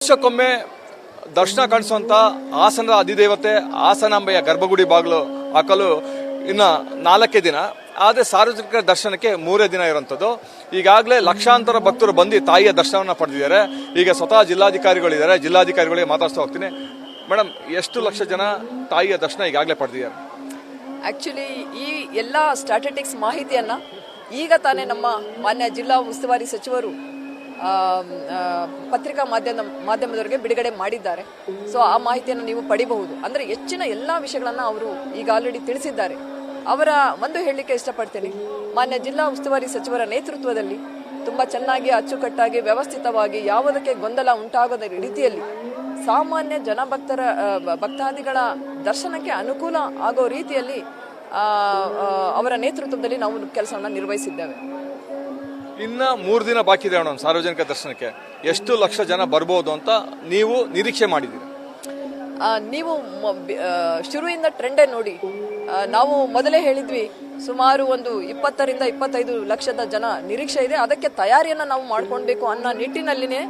ವರ್ಷಕ್ಕೊಮ್ಮೆ ದರ್ಶನ ಕಾಣಿಸುವಂತ ಹಾಸನದ ಅಧಿದೇವತೆ ಹಾಸನಾಂಬೆಯ ಗರ್ಭಗುಡಿ ಬಾಗಿಲು ಹಾಕಲು ಇನ್ನ 4 ದಿನ, ಆದರೆ ಸಾರ್ವಜನಿಕರ ದರ್ಶನಕ್ಕೆ 3 ದಿನ ಇರುವಂತದ್ದು. ಈಗಾಗಲೇ ಲಕ್ಷಾಂತರ ಭಕ್ತರು ಬಂದು ತಾಯಿಯ ದರ್ಶನವನ್ನ ಪಡೆದಿದ್ದಾರೆ. ಈಗ ಸ್ವತಃ ಜಿಲ್ಲಾಧಿಕಾರಿಗಳಿದ್ದಾರೆ, ಜಿಲ್ಲಾಧಿಕಾರಿಗಳಿಗೆ ಮಾತಾಡ್ತಾ ಹೋಗ್ತೀನಿ. ಮೇಡಮ್, ಎಷ್ಟು ಲಕ್ಷ ಜನ ತಾಯಿಯ ದರ್ಶನ ಈಗಾಗಲೇ ಪಡೆದಿದ್ದಾರೆ? ಆಕ್ಚುಲಿ ಈ ಎಲ್ಲ ಸ್ಟ್ಯಾಟಿಸ್ಟಿಕ್ಸ್ ಮಾಹಿತಿಯನ್ನ ಈಗ ತಾನೇ ನಮ್ಮ ಮಾನ್ಯ ಜಿಲ್ಲಾ ಉಸ್ತುವಾರಿ ಸಚಿವರು ಪತ್ರಿಕಾ ಮಾಧ್ಯಮದವರಿಗೆ ಬಿಡುಗಡೆ ಮಾಡಿದ್ದಾರೆ. ಸೊ ಆ ಮಾಹಿತಿಯನ್ನು ನೀವು ಪಡಿಬಹುದು. ಅಂದ್ರೆ ಹೆಚ್ಚಿನ ಎಲ್ಲಾ ವಿಷಯಗಳನ್ನ ಅವರು ಈಗ ಆಲ್ರೆಡಿ ತಿಳಿಸಿದ್ದಾರೆ. ಅವರ ಒಂದು ಹೇಳಲಿಕ್ಕೆ ಇಷ್ಟಪಡ್ತೇನೆ, ಮಾನ್ಯ ಜಿಲ್ಲಾ ಉಸ್ತುವಾರಿ ಸಚಿವರ ನೇತೃತ್ವದಲ್ಲಿ ತುಂಬಾ ಚೆನ್ನಾಗಿ ಅಚ್ಚುಕಟ್ಟಾಗಿ ವ್ಯವಸ್ಥಿತವಾಗಿ ಯಾವುದಕ್ಕೆ ಗೊಂದಲ ಉಂಟಾಗದ ರೀತಿಯಲ್ಲಿ ಸಾಮಾನ್ಯ ಭಕ್ತಾದಿಗಳ ದರ್ಶನಕ್ಕೆ ಅನುಕೂಲ ಆಗೋ ರೀತಿಯಲ್ಲಿ ಅವರ ನೇತೃತ್ವದಲ್ಲಿ ನಾವು ಕೆಲಸವನ್ನು ನಿರ್ವಹಿಸಿದ್ದೇವೆ. ಇನ್ನ 3 ದಿನ ಬಾಕಿ ಇದೆ ಮೇಡಮ್ ಸಾರ್ವಜನಿಕ ದರ್ಶನಕ್ಕೆ. ಎಷ್ಟು ಲಕ್ಷ ಜನ ಬರ್ಬೋದು ಅಂತ ನೀವು ನಿರೀಕ್ಷೆ ಮಾಡಿದ್ದೀರಿ? ನೀವು ಶುರುವಿಂದ ಟ್ರೆಂಡೇ ನೋಡಿ. ನಾವು ಮೊದಲೇ ಹೇಳಿದ್ವಿ, ಸುಮಾರು ಒಂದು 20 ರಿಂದ 25 ಲಕ್ಷದ ಜನ ನಿರೀಕ್ಷೆ ಇದೆ. ಅದಕ್ಕೆ ತಯಾರಿಯನ್ನ ನಾವು ಮಾಡ್ಕೊಳ್ಬೇಕು ಅನ್ನೋ ನಿಟ್ಟಿನಲ್ಲಿನೇ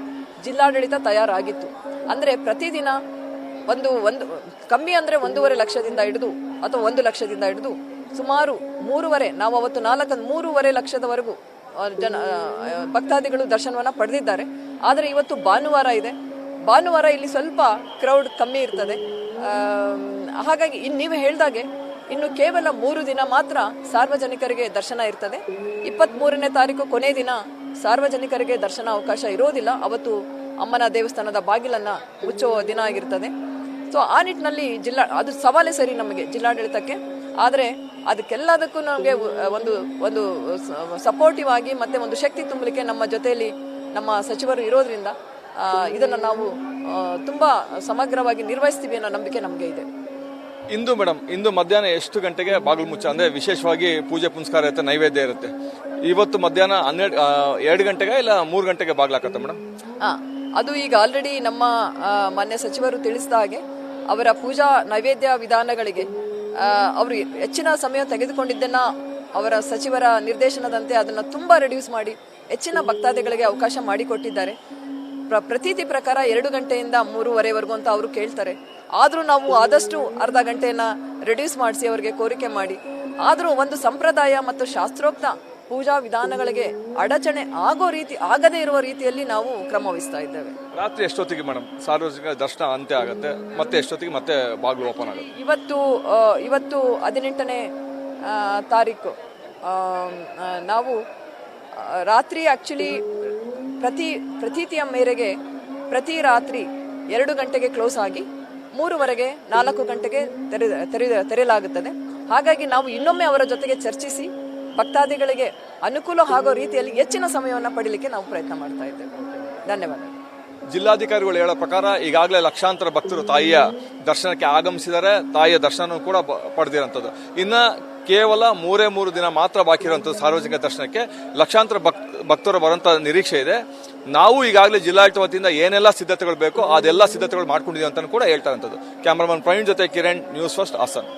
ಜಿಲ್ಲಾಡಳಿತ ತಯಾರಾಗಿತ್ತು. ಅಂದ್ರೆ ಪ್ರತಿದಿನ ಒಂದು ಕಮ್ಮಿ ಅಂದ್ರೆ 1.5 ಲಕ್ಷದಿಂದ ಹಿಡಿದು ಅಥವಾ 1 ಲಕ್ಷದಿಂದ ಹಿಡಿದು ಸುಮಾರು 3.5, ನಾವು ಅವತ್ತು 3.5 ಲಕ್ಷದವರೆಗೂ ಭಕ್ತಾದಿಗಳು ದರ್ಶನವನ್ನ ಪಡೆದಿದ್ದಾರೆ. ಆದರೆ ಇವತ್ತು ಭಾನುವಾರ ಇದೆ. ಭಾನುವಾರ ಇಲ್ಲಿ ಸ್ವಲ್ಪ ಕ್ರೌಡ್ ಕಮ್ಮಿ ಇರ್ತದೆ. ಹಾಗಾಗಿ ನೀವು ಹೇಳ್ದಾಗೆ ಇನ್ನು ಕೇವಲ 3 ದಿನ ಮಾತ್ರ ಸಾರ್ವಜನಿಕರಿಗೆ ದರ್ಶನ ಇರ್ತದೆ. 23ನೇ ತಾರೀಕು ಕೊನೆ ದಿನ ಸಾರ್ವಜನಿಕರಿಗೆ ದರ್ಶನ ಅವಕಾಶ ಇರೋದಿಲ್ಲ. ಅವತ್ತು ಅಮ್ಮನ ದೇವಸ್ಥಾನದ ಬಾಗಿಲನ್ನ ಮುಚ್ಚುವ ದಿನ ಆಗಿರ್ತದೆ. ಸೊ ಆ ನಿಟ್ಟಿನಲ್ಲಿ ಅದು ಸವಾಲೇ ಸರಿ ನಮಗೆ ಜಿಲ್ಲಾಡಳಿತಕ್ಕೆ. ಆದರೆ ಅದಕ್ಕೆಲ್ಲದಕ್ಕೂ ನಮಗೆ ಒಂದು ಸಪೋರ್ಟಿವ್ ಆಗಿ ಮತ್ತೆ ಒಂದು ಶಕ್ತಿ ತುಂಬಲಿಕ್ಕೆ ನಮ್ಮ ಜೊತೆಯಲ್ಲಿ ನಮ್ಮ ಸಚಿವರು ಇರೋದ್ರಿಂದ ಇದನ್ನ ನಾವು ತುಂಬಾ ಸಮಗ್ರವಾಗಿ ನಿರ್ವಹಿಸ್ತೀವಿ ಅನ್ನೋ ನಂಬಿಕೆ ನಮಗೆ ಇದೆ. ಇಂದು ಮಧ್ಯಾಹ್ನ ಎಷ್ಟು ಗಂಟೆಗೆ ಬಾಗಿಲು ಮುಚ್ಚ, ಅಂದ್ರೆ ವಿಶೇಷವಾಗಿ ಪೂಜೆ ಪುನಸ್ಕಾರ ಇರುತ್ತೆ, ನೈವೇದ್ಯ ಇರುತ್ತೆ. ಇವತ್ತು ಮಧ್ಯಾಹ್ನ 2 ಗಂಟೆಗೆ ಇಲ್ಲ 3 ಗಂಟೆಗೆ ಬಾಗಿಲು ಹಾಕತ್ತೆ ಮೇಡಮ್? ಅದು ಈಗ ಆಲ್ರೆಡಿ ನಮ್ಮ ಮಾನ್ಯ ಸಚಿವರು ತಿಳಿಸಿದ ಹಾಗೆ ಅವರ ಪೂಜಾ ನೈವೇದ್ಯ ವಿಧಾನಗಳಿಗೆ ಅವರು ಹೆಚ್ಚಿನ ಸಮಯ ತೆಗೆದುಕೊಂಡಿದ್ದನ್ನ ಅವರ ಸಚಿವರ ನಿರ್ದೇಶನದಂತೆ ಅದನ್ನ ತುಂಬಾ ರೆಡ್ಯೂಸ್ ಮಾಡಿ ಹೆಚ್ಚಿನ ಭಕ್ತಾದಿಗಳಿಗೆ ಅವಕಾಶ ಮಾಡಿಕೊಟ್ಟಿದ್ದಾರೆ. ಪ್ರತೀತಿ ಪ್ರಕಾರ 2 ಗಂಟೆಯಿಂದ 3:30 ಅಂತ ಅವರು ಕೇಳ್ತಾರೆ. ಆದ್ರೂ ನಾವು ಆದಷ್ಟು ಅರ್ಧ ಗಂಟೆಯನ್ನ ರೆಡ್ಯೂಸ್ ಮಾಡಿಸಿ ಅವರಿಗೆ ಕೋರಿಕೆ ಮಾಡಿ, ಆದ್ರೂ ಒಂದು ಸಂಪ್ರದಾಯ ಮತ್ತು ಶಾಸ್ತ್ರೋಕ್ತ ಪೂಜಾ ವಿಧಾನಗಳಿಗೆ ಅಡಚಣೆ ಆಗದೇ ಇರುವ ರೀತಿಯಲ್ಲಿ ನಾವು ಕ್ರಮ ವಹಿಸ್ತಾ ಇದ್ದೇವೆ. ರಾತ್ರಿ ಎಷ್ಟೊತ್ತಿಗೆ ಮೇಡಮ್ ಸಾರ್ವಜನಿಕ ದರ್ಶನ ಅಂತ್ಯ ಆಗುತ್ತೆ? ಮತ್ತೆ ಎಷ್ಟೊತ್ತಿಗೆ ಮತ್ತೆ ಬಾಗಿಲು ಓಪನ್ ಆಗುತ್ತೆ? ಇವತ್ತು 18ನೇ ತಾರೀಕು ನಾವು ರಾತ್ರಿ ಆಕ್ಚುಲಿ ಪ್ರತೀತಿಯ ಮೇರೆಗೆ ಪ್ರತಿ ರಾತ್ರಿ 2 ಗಂಟೆಗೆ ಕ್ಲೋಸ್ ಆಗಿ 3:15 4 ಗಂಟೆಗೆ ತೆರೆಯಲಾಗುತ್ತದೆ. ಹಾಗಾಗಿ ನಾವು ಇನ್ನೊಮ್ಮೆ ಅವರ ಜೊತೆಗೆ ಚರ್ಚಿಸಿ ಭಕ್ತಾದಿಗಳಿಗೆ ಅನುಕೂಲ ಆಗೋ ರೀತಿಯಲ್ಲಿ ಹೆಚ್ಚಿನ ಸಮಯವನ್ನು ಪಡೀಲಿಕ್ಕೆ ನಾವು ಪ್ರಯತ್ನ ಮಾಡ್ತಾ ಇದ್ದೇವೆ. ಧನ್ಯವಾದ. ಜಿಲ್ಲಾಧಿಕಾರಿಗಳು ಹೇಳೋ ಪ್ರಕಾರ ಈಗಾಗಲೇ ಲಕ್ಷಾಂತರ ಭಕ್ತರು ತಾಯಿಯ ದರ್ಶನಕ್ಕೆ ಆಗಮಿಸಿದ್ದಾರೆ. ತಾಯಿಯ ದರ್ಶನ ಕೂಡ ಪಡೆದಿರುವಂಥದ್ದು. ಇನ್ನ ಕೇವಲ 3 ದಿನ ಮಾತ್ರ ಬಾಕಿ ಇರುವಂಥದ್ದು ಸಾರ್ವಜನಿಕ ದರ್ಶನಕ್ಕೆ. ಲಕ್ಷಾಂತರ ಭಕ್ತರು ಬರುವಂತ ನಿರೀಕ್ಷೆ ಇದೆ. ನಾವು ಈಗಾಗಲೇ ಜಿಲ್ಲಾಡಳಿತ ವತಿಯಿಂದ ಏನೆಲ್ಲ ಸಿದ್ಧತೆಗಳು ಬೇಕೋ ಅದೆಲ್ಲ ಸಿದ್ಧತೆಗಳು ಮಾಡ್ಕೊಂಡಿದ್ದೀವಿ ಅಂತ ಕೂಡ ಹೇಳ್ತಾ ಇರುವಂಥದ್ದು. ಕ್ಯಾಮರಾಮನ್ ಪ್ರವೀಣ್ ಜೊತೆ ಕಿರಣ್, ನ್ಯೂಸ್ ಫಸ್ಟ್, ಹಾಸನ್.